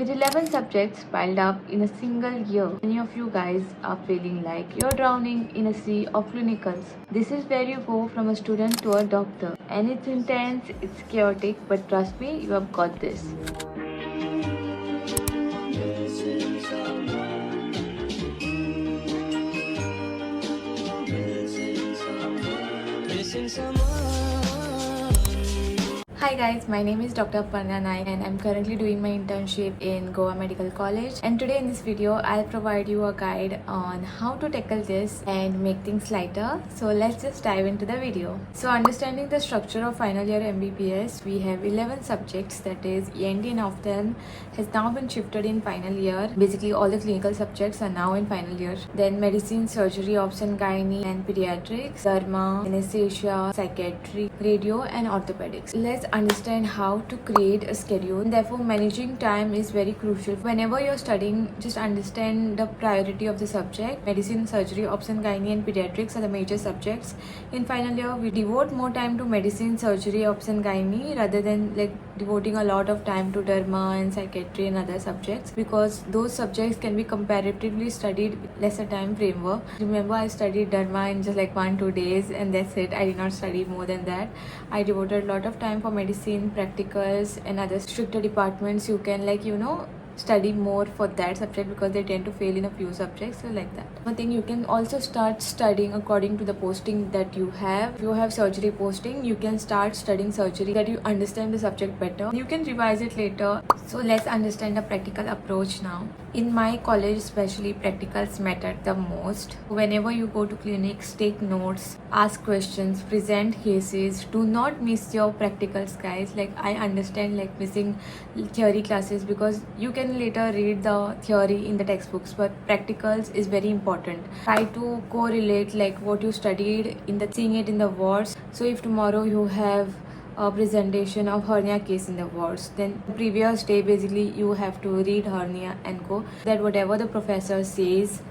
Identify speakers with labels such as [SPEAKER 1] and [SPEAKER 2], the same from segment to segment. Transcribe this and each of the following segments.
[SPEAKER 1] With 11 subjects piled up in a single year, many of you guys are feeling like you're drowning in a sea of clinicals. This is where you go from a student to a doctor. And it's intense, it's chaotic, but trust me, you have got this. Hi guys, my name is Dr. Aparna Naik and I'm currently doing my internship in Goa Medical College, and today in this video I'll provide you a guide on how to tackle this and make things lighter. So let's just dive into the video. So understanding the structure of final year MBBS, we have 11 subjects, that is ENT and ophthalm has now been shifted in final year. Basically all the clinical subjects are now in final year. Then medicine, surgery, obs and gynae and pediatrics, derma, anesthesia, psychiatry, radio and orthopedics. Let's understand how to create a schedule. Therefore, managing time is very crucial. Whenever you're studying, just understand the priority of the subject. Medicine, surgery, obs and gynae and pediatrics are the major subjects. In final year, we devote more time to medicine, surgery, obs and gynae rather than like devoting a lot of time to derma and psychiatry and other subjects, because those subjects can be comparatively studied with lesser time framework. Remember, I studied derma in just like 1-2 days and that's it. I did not study more than that. I devoted a lot of time for medicine, practicals and other stricter departments. You can study more for that subject because they tend to fail in a few subjects, so like that. One thing, you can also start studying according to the posting that you have. If you have surgery posting, you can start studying surgery that you understand the subject better. You can revise it later. So let's understand the practical approach now. In my college especially, practicals matter the most. Whenever you go to clinics, take notes, ask questions, present cases. Do not miss your practicals, guys. Like, I understand like missing theory classes because you can later read the theory in the textbooks, but practicals is very important. Try to correlate like what you studied in the seeing it in the wards. So if tomorrow you have a presentation of hernia case in the wards, then the previous day basically you have to read hernia and go that whatever the professor says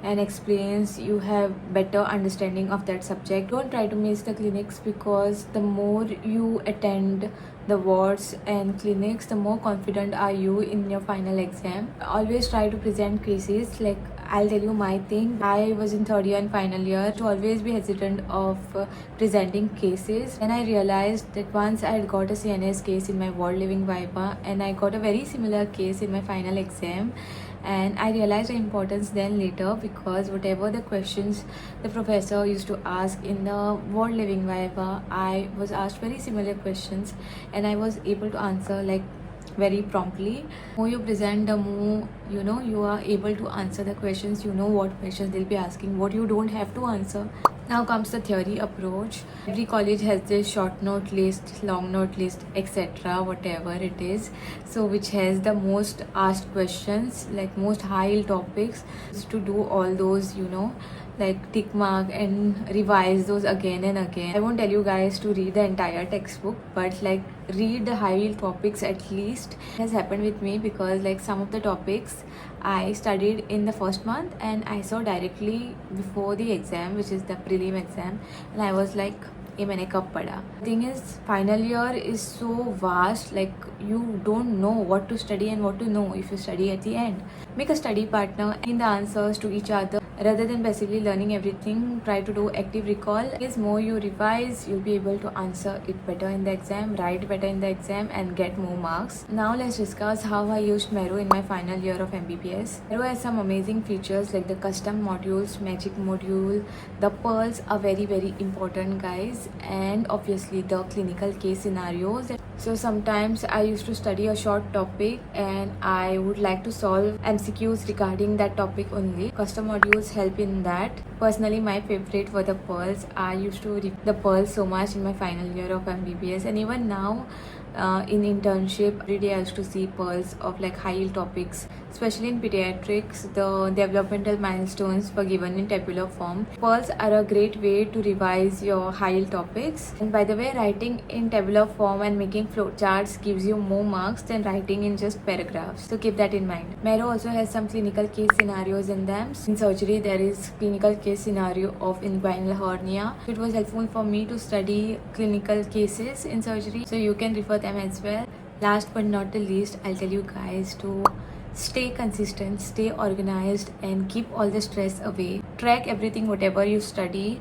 [SPEAKER 1] and explains, you have better understanding of that subject. Don't try to miss the clinics, because the more you attend the wards and clinics, the more confident are you in your final exam. Always try to present cases. Like, I'll tell you my thing. I was in third year and final year to always be hesitant of presenting cases, and I realized that once I had got a CNS case in my ward living Viva, and I got a very similar case in my final exam, and I realized the importance then later, because whatever the questions the professor used to ask in the ward living Viva, I was asked very similar questions and I was able to answer like very promptly. The more you present, the more you are able to answer the questions. You know what questions they'll be asking, what you don't have to answer. Now comes the theory approach. Every college has this short note list, long note list, etc., whatever it is, so which has the most asked questions, like most high topics. To do all those, like tick mark and revise those again and again. I won't tell you guys to read the entire textbook, but like read the high yield topics at least. It has happened with me because like some of the topics I studied in the first month and I saw directly before the exam, which is the prelim exam, and I was like, ये मैंने कब पढ़ा. Thing is, final year is so vast, like you don't know what to study and what to know if you study at the end. Make a study partner and the answers to each other rather than passively learning everything. Try to do active recall. As more you revise, you'll be able to answer it better in the exam, write better in the exam and get more marks. Now let's discuss how I used Mero in my final year of MBBS. Mero has some amazing features like the custom modules, magic module. The pearls are very very important, guys, and obviously the clinical case scenarios. So sometimes I used to study a short topic and I would like to solve MCQs regarding that topic only. Custom modules help in that. Personally, my favorite were the pearls. I used to read the pearls so much in my final year of MBBS, and even now in internship every day I used to see pearls of like high yield topics, especially in pediatrics. The developmental milestones were given in tabular form. Pearls are a great way to revise your high yield topics. And by the way, writing in tabular form and making flowcharts gives you more marks than writing in just paragraphs, so keep that in mind. Mero also has some clinical case scenarios in them. In surgery, there is clinical case scenario of inguinal hernia. It was helpful for me to study clinical cases in surgery, so you can refer them as well. Last but not the least, I'll tell you guys to stay consistent, stay organized, and keep all the stress away. Track everything, whatever you study.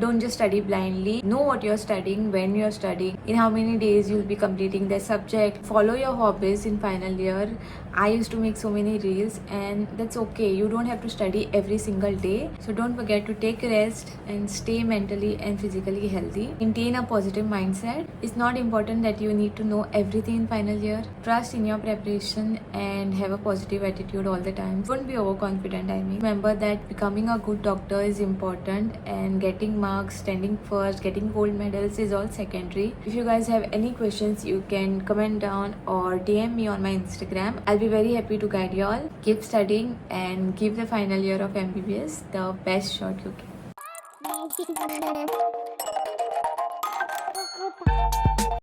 [SPEAKER 1] Don't just study blindly. Know what you're studying, when you're studying, in how many days you'll be completing the subject. Follow your hobbies in final year. I used to make so many reels, and that's okay. You don't have to study every single day. So don't forget to take rest and stay mentally and physically healthy. Maintain a positive mindset. It's not important that you need to know everything in final year. Trust in your preparation and have a positive attitude all the time. Don't be overconfident, I mean. Remember that becoming a good doctor is important, and getting marks, standing first, getting gold medals is all secondary. If you guys have any questions, you can comment down or DM me on my Instagram. I'll be very happy to guide you all. Keep studying and give the final year of MBBS the best shot you can.